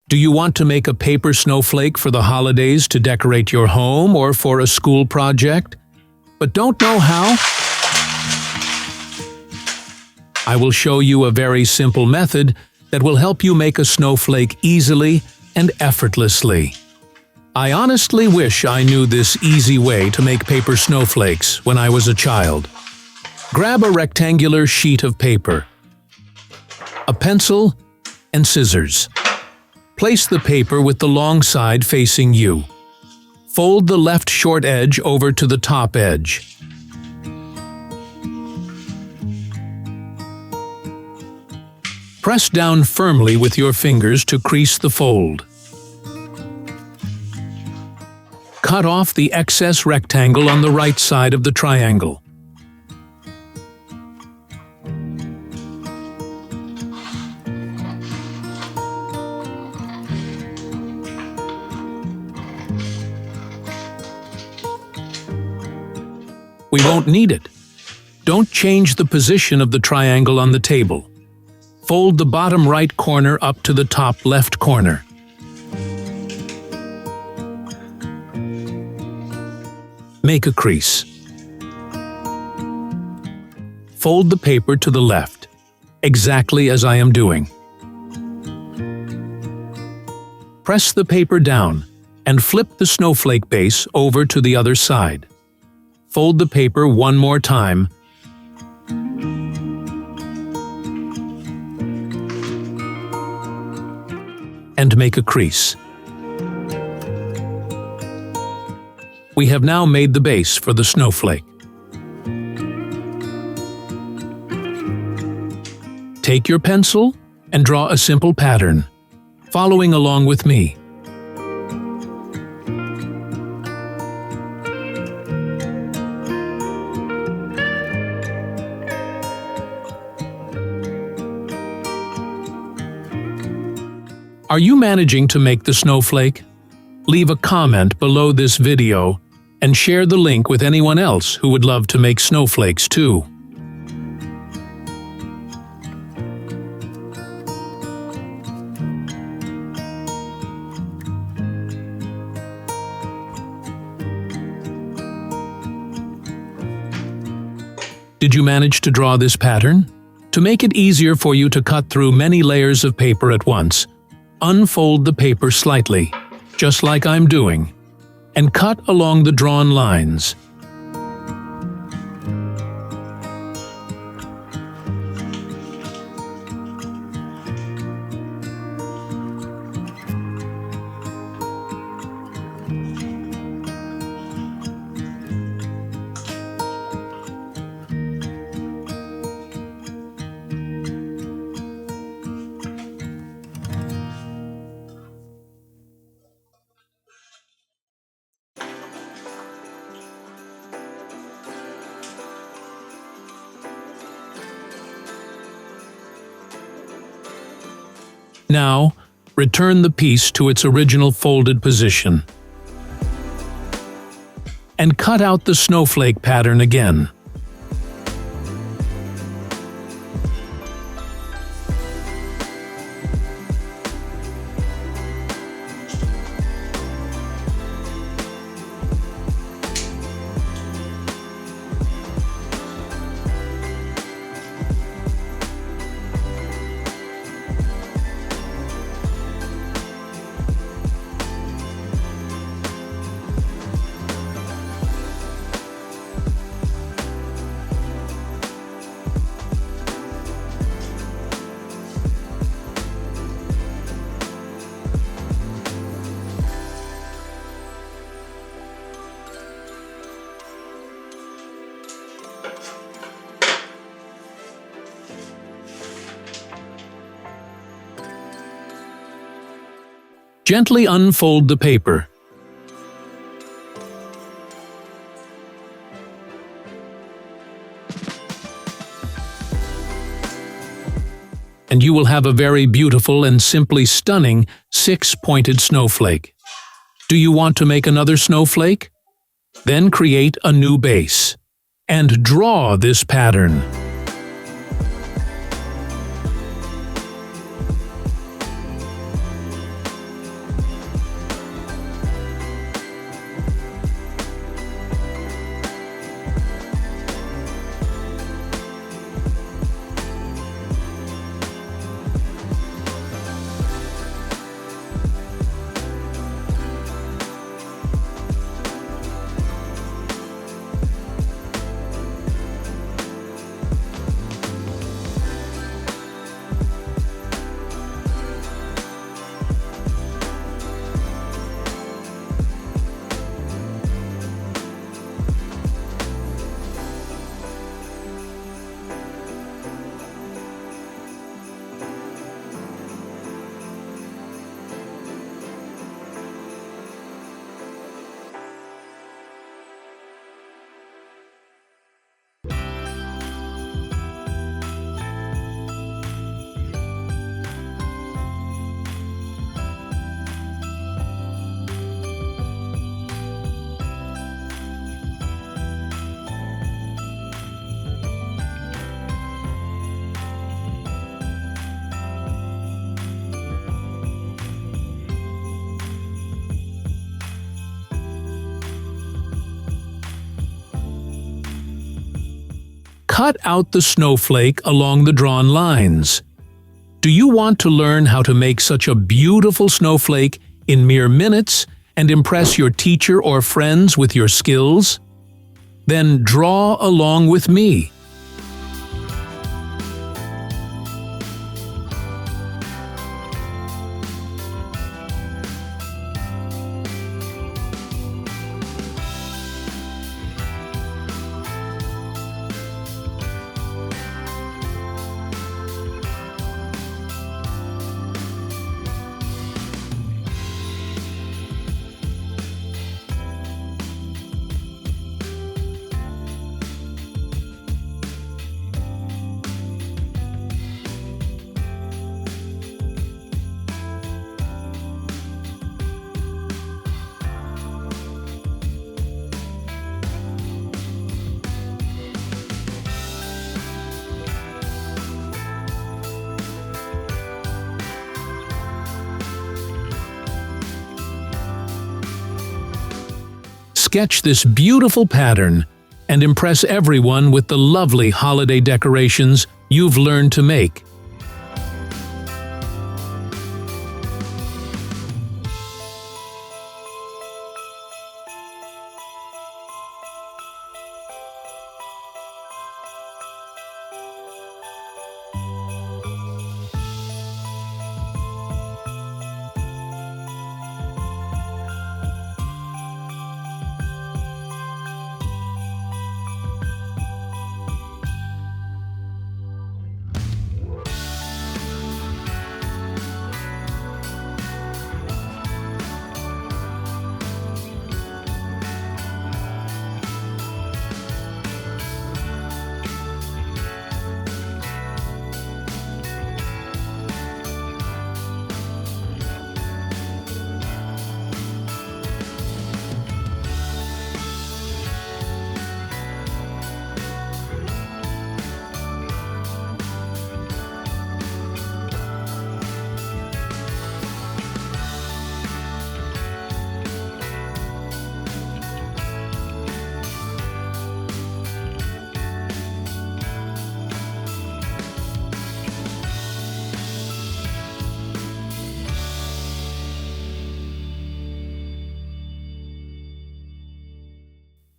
Do you want to make a paper snowflake for the holidays to decorate your home or for a school project, but don't know how? I will show you a very simple method that will help you make a snowflake easily and effortlessly. I honestly wish I knew this easy way to make paper snowflakes when I was a child. Grab a rectangular sheet of paper, a pencil, and scissors. Place the paper with the long side facing you. Fold the left short edge over to the top edge. Press down firmly with your fingers to crease the fold. Cut off the excess rectangle on the right side of the triangle. We won't need it. Don't change the position of the triangle on the table. Fold the bottom right corner up to the top left corner. Make a crease. Fold the paper to the left, exactly as I am doing. Press the paper down and flip the snowflake base over to the other side. Fold the paper one more time and make a crease. We have now made the base for the snowflake. Take your pencil and draw a simple pattern, following along with me. Are you managing to make the snowflake? Leave a comment below this video and share the link with anyone else who would love to make snowflakes too. Did you manage to draw this pattern? To make it easier for you to cut through many layers of paper at once, unfold the paper slightly, just like I'm doing, and cut along the drawn lines. Now, return the piece to its original folded position. And cut out the snowflake pattern again. Gently unfold the paper. And you will have a very beautiful and simply stunning 6-pointed snowflake. Do you want to make another snowflake? Then create a new base and draw this pattern. cut out the snowflake along the drawn lines. Do you want to learn how to make such a beautiful snowflake in mere minutes and impress your teacher or friends with your skills? Then draw along with me. Sketch this beautiful pattern and impress everyone with the lovely holiday decorations you've learned to make.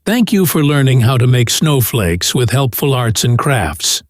Thank you for learning how to make snowflakes with helpful arts and crafts.